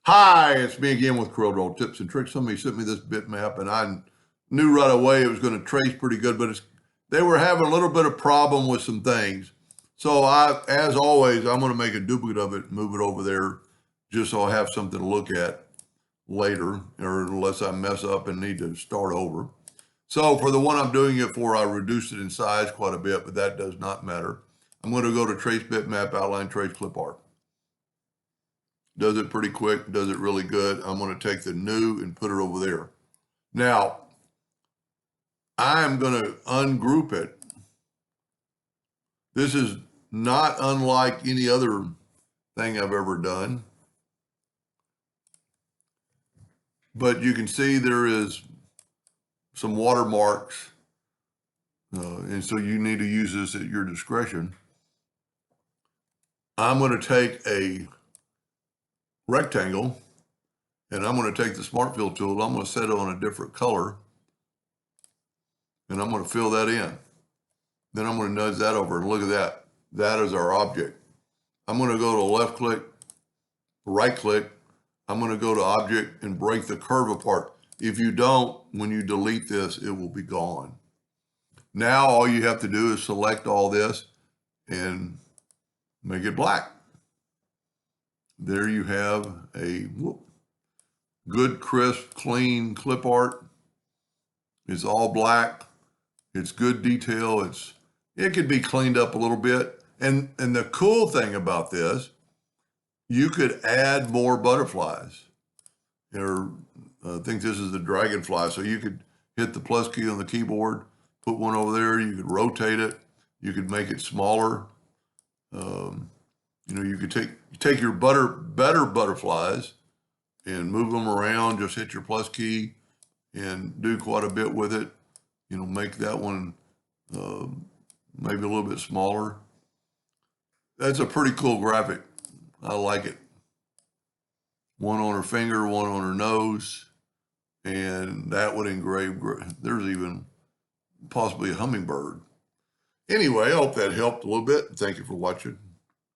Hi, it's me again with Corel Tips and Tricks. Somebody sent me this bitmap and I knew right away it was going to trace pretty good, but they were having a little bit of problem with some things. So as always, I'm going to make a duplicate of it, move it over there just so I have something to look at later, or unless I mess up and need to start over. So for the one I'm doing it for, I reduced it in size quite a bit, but that does not matter. I'm going to go to Trace Bitmap, Outline Trace Clipart. Does it pretty quick, does it really good. I'm going to take the new and put it over there. Now, I'm going to ungroup it. This is not unlike any other thing I've ever done. But you can see there is some watermarks. And so you need to use this at your discretion. I'm going to take a rectangle and I'm going to take the Smartfill tool. I'm going to set it on a different color and I'm going to fill that in. Then I'm going to nudge that over and look at that. That is our object. I'm going to go to left click, right click. I'm going to go to object and break the curve apart. If you don't, when you delete this, it will be gone. Now all you have to do is select all this and make it black. There you have a good, crisp, clean clip art. It's all black. It's good detail. It could be cleaned up a little bit. And the cool thing about this, you could add more butterflies. Or I think this is the dragonfly. So you could hit the plus key on the keyboard, put one over there. You could rotate it. You could make it smaller. You could take your better butterflies and move them around. Just hit your plus key and do quite a bit with it. Make that one maybe a little bit smaller. That's a pretty cool graphic. I like it. One on her finger, one on her nose, and that would engrave. There's even possibly a hummingbird. Anyway, I hope that helped a little bit. Thank you for watching.